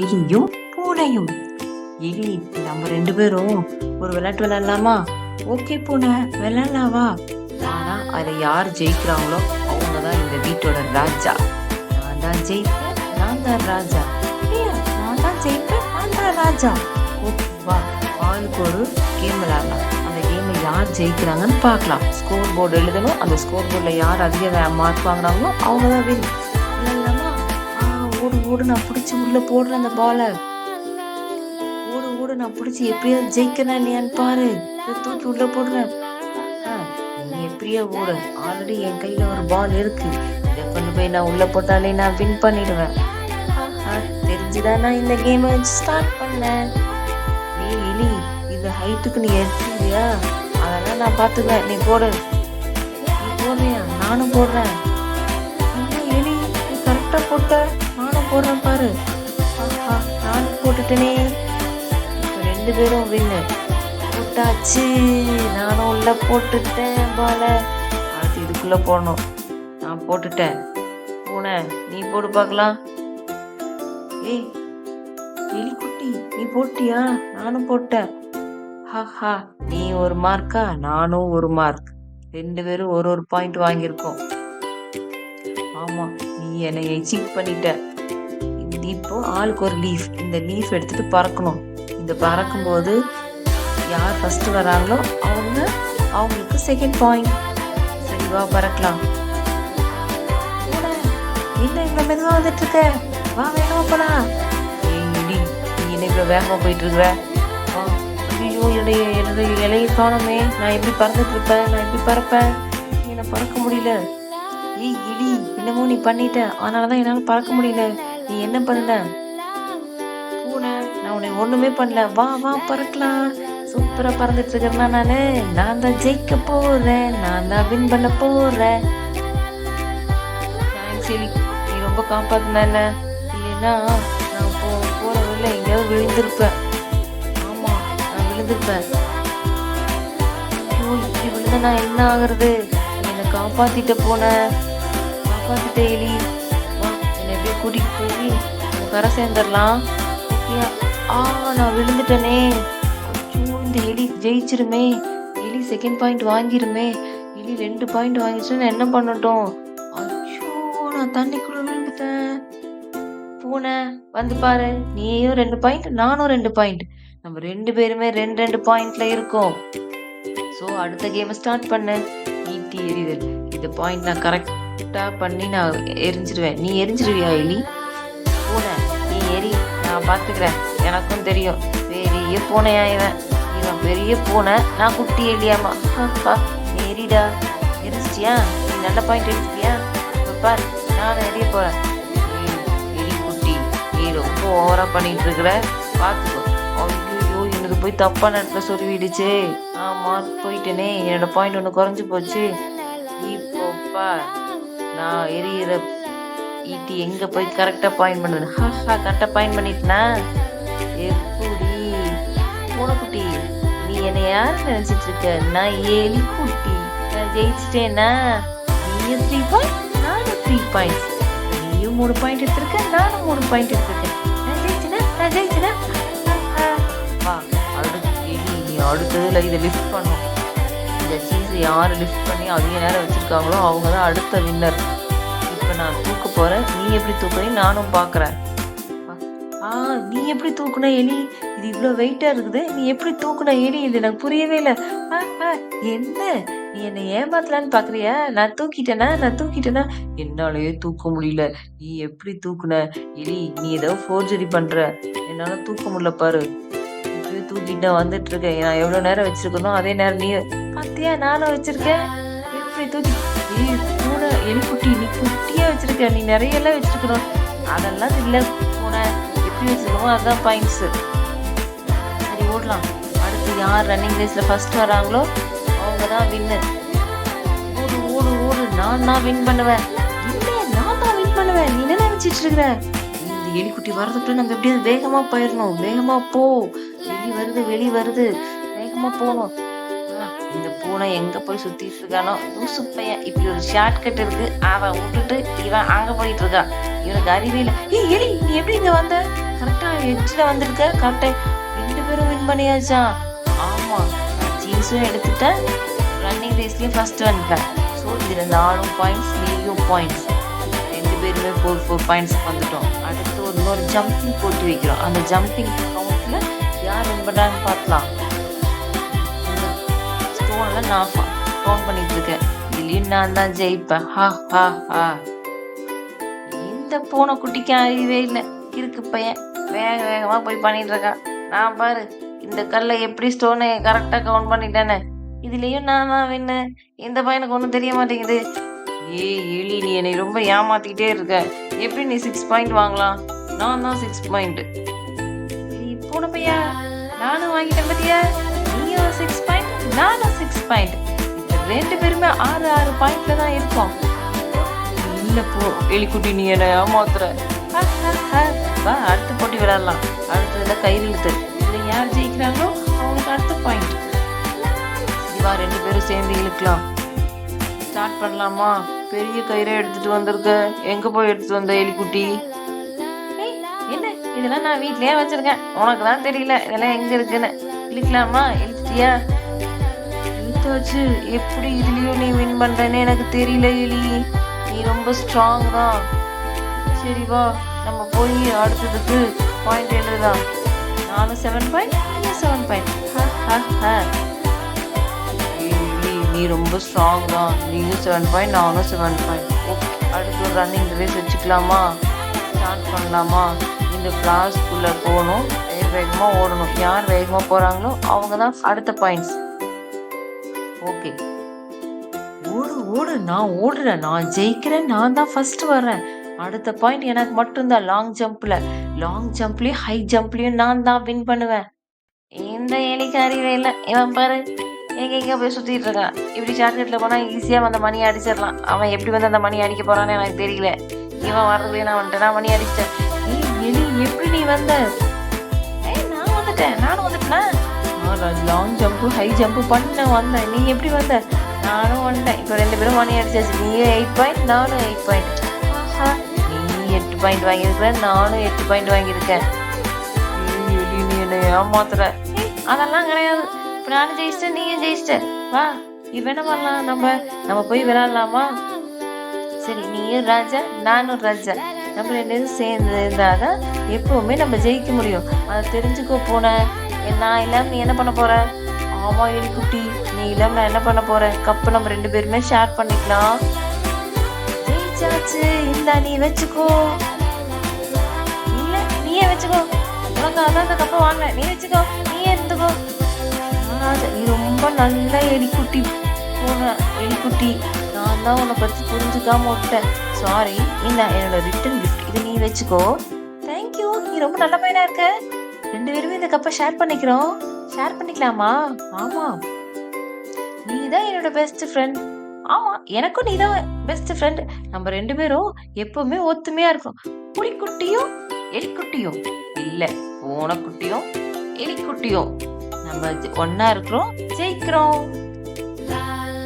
எலியும் பூனையும். எலி, நம்ம ரெண்டு பேரும் ஒரு விளையாட்டு விளையாடலாமா? ஓகே பூனை, விளையாடலாவா? ஆனா அதுல யார் ஜெயிக்கிறாங்களோ அவங்கதான் இந்த வீட்டோட ராஜா. நான் தான் ஜெயிப்பேன், நான் தான் ராஜா. இல்ல, நான் தான் ஜெயிப்பேன், நான் தான் ராஜா. ஓகேவா? ஆளுக்கு ஒரு கேம் விளையாடலாம். அந்த கேம் யார் ஜெயிக்கிறாங்கன்னு பார்க்கலாம். ஸ்கோர் போர்டு எழுதணும். அந்த ஸ்கோர் போர்டுல யார் அதிக மார்க் வாங்குறாங்களோ அவங்கதான் வின். விளையாடலாமா? ஓடு ஓடு, நான் பிடிச்சி உள்ள போடுறேன் அந்த பாலை. ஓடு ஓடு, நான் பிடிச்சி எப்படியாவது ஜெயிக்கிறேன் இல்லையான்னு பாரு. தூக்கி உள்ள போடுறேன். நீ எப்படியா ஓடு, ஆல்ரெடி என் கையில ஒரு பால் இருக்கு. இதை கொண்டு போய் நான் உள்ள போட்டாலே நான் வின் பண்ணிடுவேன். தெரிஞ்சுதான் நான் இந்த கேமை ஸ்டார்ட் பண்ணேன். ஏய் எலி, இந்த ஹைட்டுக்கு நீ எடுத்துக்கிறியா? அதெல்லாம் நான் பாத்துக்குவேன். நீ போடு. நீ போடுறியா? நானும் போடுறேன். எலி, நீ கரெக்டா போட்ட. நானும் போடுறேன் பாரு. நானும் போட்டுட்டேனே. இப்ப ரெண்டு பேரும் வின்னு. போட்டாச்சு. நானும் உள்ள போட்டுட்டேன் பால. அடுத்து இதுக்குள்ள போடணும். நான் போட்டுட்டேன். பூனை, நீ போட்டு பார்க்கலாம். ஏய் எலிக்குட்டி, நீ போட்டியா? நானும் போட்டேன். ஹா, நீ ஒரு மார்க்கா, நானும் ஒரு மார்க். ரெண்டு பேரும் ஒரு ஒரு பாயிண்ட் வாங்கியிருக்கோம். ஆமா, நீ என்னைய சீட் பண்ணிட்ட. இப்போ ஆளுக்கு ஒரு லீஃப். இந்த லீஃப் எடுத்துட்டு பறக்கணும். இந்த பறக்கும் போது யார் ஃபர்ஸ்ட் வராங்களோ அவங்களுக்கு செகண்ட் பாயிண்ட். சரிவா, பறக்கலாம். என்ன இவ்வளவு மெதுவா வந்துட்டு இருக்க? வா, வேகமா போலாம். நீ என்ன இவ்வளவு வேகமா போயிட்டு இருக்கிற? ஐயோ, என்னுடைய இலையை காணுமே. நான் எப்படி பறந்துட்டு இருப்பேன்? நான் எப்படி பறப்பேன்? என்ன பறக்க முடியல. ஏய் இடி, என்னமோ நீ பண்ணிட்ட. அதனாலதான் என்னால பறக்க முடியல. நீ என்ன பண்ண? பூனை, நான் உன்னை ஒண்ணுமே பண்ணல. வா வா, பறக்கலாம். சூப்பரா பறந்துட்டு இருக்கிறேன்னா நான் தான் ஜெயிக்க போறேன். நான் தான் வின் பண்ண போறேன். சரி, நீ ரொம்ப காப்பாத்தின. இல்லைன்னா நான் போற வழியில எங்கேயாவது விழுந்திருப்பேன். ஆமா, நான் விழுந்திருப்பேன். இப்படி விழுந்தா நான் என்ன ஆகுறது? என்னை காப்பாத்திட்ட பூனை, காப்பாத்திட்ட எலி. வா, என்னை எப்படியே கூட்டிட்டு போய் கரை சேர்ந்துடலாம். நான் விழுந்துட்டேனே. இந்த எலி ஜெயிச்சிருமே. எலி செகண்ட் பாயிண்ட் வாங்கிருமே. எலி 2 பாயிண்ட் வாங்கிச்சுன்னா என்ன பண்ணட்டும்? அச்சோ, நான் தண்ணிக்குள்ள விழுந்துட்டேன். பூனை, வந்து பாரு. நீயும் 2 பாயிண்ட், நானும் 2 பாயிண்ட். நம்ம 2 பேருமே 2 பாயிண்ட்ல இருக்கோம். சோ அடுத்த கேம் ஸ்டார்ட் பண்ணு. ஈட்டி எறிதல். இந்த பாயிண்ட் நான் கரெக்டா பண்ணி நான் எரிஞ்சிருவேன். நீ எரிஞ்சிருவியா எலி? பூனை, நீ எரி, நான் பாத்துக்கிறேன். எனக்கும் தெரியும். பெரிய பூனையா இவன் பெரிய பூனை, நான் குட்டி எலியாமா. நீ எரிடா. எரிச்சிட்டியா? நீ நல்ல பாயிண்ட் எடுத்துட்டியா? பாரு, நான் எரிய போறேன். எலி குட்டி, நீ ரொம்ப ஓவரா பண்ணிட்டு இருக்கிற. பாத்துக்கோ. ஐயோ, எனக்கு போய் தப்பா நடத்த சொல்லிடுச்சு. மார்க் போயிட்டேனே. என்னோட பாயிண்ட் ஒண்ணு குறைஞ்சு போச்சு. இப்போப்பா நான் எரியிற ஈட்டி எங்க போய் கரெக்டா பாயிண்ட் பண்ணுது. கரெக்டா பாயிண்ட் பண்ணிட்டேனா? எப்படி பூனைக்குட்டி, நீ என்னை யாரு நினைச்சிட்டு இருக்க? நான் எலி குட்டி. நான் ஜெயிச்சிட்டேனா? நீயும் 3 பாயிண்ட், நானும் 3 பாயிண்ட். நீயும் 3 பாயிண்ட் எடுத்திருக்க, நானும் 3 பாயிண்ட் எடுத்திருக்கேன். நான் ஜெயிச்சினா? வா, அடுத்து எலி, நீ அடுத்ததுல இதை லிஃப்ட் பண்ணும். இந்த சீஸ் யாரு லிஃப்ட் பண்ணி அதிக நேரம் வச்சிருக்காங்களோ அவங்கதான் அடுத்த வின்னர். இப்ப நான் தூக்க போறேன். நீ எப்படி தூக்குறீன்னு நானும் பாக்குறேன். நீ எப்படி தூக்குன எலி? இது இவ்வளவு வெயிட்டா இருக்குது. நீ எப்படி தூக்குன எலி? இது எனக்கு புரியவே இல்லை. என்ன, நீ என்னை ஏமாத்தலான்னு பாக்குறியா? நான் தூக்கிட்டேனா? என்னாலயே தூக்க முடியல. நீ எப்படி தூக்குன எலி? நீ ஏதோ ஃபோர்ஜரி பண்ற. என்னால தூக்க முடியல பாரு. இப்படியே தூக்கிட்டு வந்துட்டு இருக்கேன். நான் எவ்வளவு நேரம் வச்சிருக்கணும் அதே நேரம் நீ பாத்தியா நானும் வச்சிருக்கேன். எப்படி தூக்கி பூனை எலிக்குட்டி, நீ குட்டியா வச்சிருக்க. நீ நிறைய எல்லாம் வச்சிருக்கணும். அதெல்லாம் இல்ல பூனை, எப்படி வச்சிருக்கோமோ அதான் பாயிண்ட்ஸ். சரி, ஓடலாம். அடுத்து யார் ரன்னிங் ரேஸ்ல ஃபர்ஸ்ட் வராங்களோ அவங்கதான் வின்னு. ஓடு, நான் தான் வின் பண்ணுவேன். இல்ல, நான் தான் வின் பண்ணுவேன். நீ என்ன நினைச்சிட்டு இருக்கிற? இந்த எலிக்குட்டி வர்றதுக்குள்ள நம்ம எப்படியாவது வேகமா போயிடணும். வேகமா போ. வெளி வருது. வேகமா போகணும். இந்த பூனை எங்க போய் சுத்திட்டு இருக்கானோ? லூசு பையன். இப்படி ஒரு ஷார்ட் கட் இருக்கு, அவன் விட்டுட்டு இவன் அங்க போயிட்டு இருக்கான். இவனுக்கு அறிவே இல்லை. ஏய் எலி, நீ எப்படி இங்க வந்த? கரெக்டா எட்ஜ்ல வந்திருக்க கரெக்டா 2 பேரும் வின் பண்ணியாச்சா? ஆமா, நான் சீஸும் எடுத்துட்டேன். ரன்னிங் ரேஸ்லயும் ஃபர்ஸ்ட் வந்துட்டேன். ஸோ இதுல நானும் பாயிண்ட்ஸ், நீயும் பாயிண்ட்ஸ். 2 பேருமே 4 பாயிண்ட்ஸ் வந்துட்டோம். அடுத்து இன்னொரு ஜம்பிங் போட்டி வைக்கிறோம். அந்த ஜம்பிங் கவுண்ட்ல யார் வின் பண்றாங்கன்னு பார்க்கலாம். ஸ்டோன்ல நான் கவுண்ட் பண்ணிட்டு இருக்கேன். இதுலயும் நான் தான் ஜெயிப்பேன். ஹா ஹா ஹா. இந்த பூனை குட்டிக்கு அறிவே இல்லை. இருக்கு பையன் வேக வேகமா போய் பண்ணிட்டு இருக்கான். நான் பாரு இந்த கல்லை எப்படி ஸ்டோனை கரெக்டா கவுண்ட் பண்ணிட்டேன்னு. இதுலயும் நான் தான் வின்னு. இந்த பையனுக்கு ஒன்றும் தெரிய மாட்டேங்குது. ஏய் எலி, நீ என்னை ரொம்ப ஏமாத்திக்கிட்டே இருக்க. எப்படி நீ 6 பாயிண்ட் வாங்கலாம்? நான் தான் 6 பாயிண்ட். பூனை பையா, நானும் வாங்கிட்டேன் பத்தியா? நீயும் 6 பாயிண்ட், நானும் 6 பாயிண்ட். இப்ப 2 பேருமே 6 பாயிண்ட்ல தான் இருக்கோம். இல்ல போ எலிக்குட்டி, நீ என்ன ஏமாத்துற. வா அடுத்த போட்டி விளையாடலாம். அடுத்ததுல கயிறு இழுத்து. இதுல யார் ஜெயிக்கிறாங்களோ அவங்களுக்கு அடுத்த பாயிண்ட். வா 2 பேரும் சேர்ந்து இழுக்கலாம். ஸ்டார்ட் பண்ணலாமா? பெரிய கயிறை எடுத்துட்டு வந்திருக்க. எங்க போய் எடுத்துட்டு வந்த எலிக்குட்டி? என்ன இதெல்லாம் நான் வீட்லயே வச்சிருக்கேன். உனக்கு தான் தெரியல இதெல்லாம் எங்க இருக்குன்னு. இழுக்கலாமா? இழுத்தியா? இழுத்தாச்சு. எப்படி இதுலயும் நீ வின் பண்றேன்னு எனக்கு தெரியல எலி. நீ ரொம்ப ஸ்ட்ராங் தான். சரி வா நம்ம போய் அடுத்ததுக்கு பாயிண்ட் எழுதலாம். நானும் 7 பாயிண்ட், நீ 7 பாயிண்ட். நீ ரொம்ப ஸ்ட்ராங் தான். நீயும் 7 பாயிண்ட், நானும் 7 பாயிண்ட். ஓகே, அடுத்து ரன்னிங் ரேஸ் வச்சுக்கலாமா? ஸ்டார்ட் பண்ணலாமா? இந்த கிளாஸ்க்குள்ள போகணும். வேகமா ஓடணும். யார் வேகமா போறாங்களோ அவங்க தான் அடுத்த பாயிண்ட்ஸ். ஓகே, ஓடு ஓடு, நான் ஓடுறேன், நான் ஜெயிக்கிறேன், நான் தான் ஃபர்ஸ்ட் வர்றேன். அடுத்த பாயிண்ட் எனக்கு மட்டும்தான். லாங் ஜம்ப்லயும் ஹை ஜம்ப்லயும் நான் தான் வின் பண்ணுவேன். இந்த எலிக்கு அறிவே இல்லை. இவன் பாரு எங்க போய் சுத்திட்டு இருக்கான். இப்படி ஷார்ட்கட்ல போனா ஈஸியா அந்த மணி அடிச்சிடலாம். அவன் எப்படி வந்து அந்த மணி அடிக்க போறான்னு எனக்கு தெரியல. இவன் வர்றதுல நான் வந்துட்டேன், மணி அடிச்சிட்டேன். எலி எப்படி நீ வந்த? நான் வந்துட்டேன், நானும் வந்துட்டேனா? லாங் ஜம்ப் ஹை ஜம்ப் பண்ண வந்தேன். நீ எப்படி வந்த? நானும் வந்துட்டேன். இப்போ 2 பேரும் மணி அடிச்சாச்சு. நீயும் 8 பாயிண்ட், நானும் 8 பாயிண்ட். நீ 8 பாயிண்ட் வாங்கியிருக்க, நானும் 8 பாயிண்ட் வாங்கியிருக்கேன். நீ என்ன ஏமாத்துற? அதெல்லாம் கிடையாது. இப்போ நானும் ஜெயிச்சிட்டேன், நீயும் ஜெயிச்சிட்ட. வா இப்போ என்ன பண்ணலாம்? நம்ம போய் விளையாடலாமா? சரி, நீயும் ராஜா, நானும் ராஜா. நம்ம 2 பேரும் சேர்ந்து இருந்தாதான் எப்பவுமே நம்ம ஜெயிக்க முடியும். அதை தெரிஞ்சுக்கோ. போன நான் இல்லாம நீ என்ன பண்ண போற? ஆமா எலிக்குட்டி, நீ இல்லாம நான் என்ன பண்ண போறேன்? கப்பு நம்ம 2 பேருமே ஷேர் பண்ணிக்கலாம். ஜெயிச்சாச்சு. இந்தா நீ வச்சுக்கோ. இல்ல நீயே வச்சுக்கோ. உனக்கு அதான் அந்த கப்பை வாங்க. நீ வச்சுக்கோ, நீயே இருந்துக்கோ. நீ ரொம்ப நல்ல எலிக்குட்டி. போன எலிக்குட்டி, நான் தான் உன்னை பத்தி புரிஞ்சுக்காம விட்டேன். சாரி. இந்த என்னோட ரிட்டன் கிஃப்ட். இது நீ வச்சுக்கோ. தேங்க்யூ. நீ ரொம்ப நல்ல பையனா இருக்க. 2 பேருமே இந்த கப்பை ஷேர் பண்ணிக்கிறோம். ஷேர் பண்ணிக்கலாமா? ஆமா, நீ தான் என்னோட பெஸ்ட் ஃப்ரெண்ட். ஆமா, எனக்கும் நீ தான் பெஸ்ட் ஃப்ரெண்ட். நம்ம 2 பேரும் எப்பவுமே ஒத்துமையா இருக்கோம். புலிக்குட்டியும் எலிக்குட்டியும் இல்ல, பூனைக்குட்டியும் எலிக்குட்டியும் நம்ம ஒன்னா இருக்கிறோம், ஜெயிக்கிறோம்.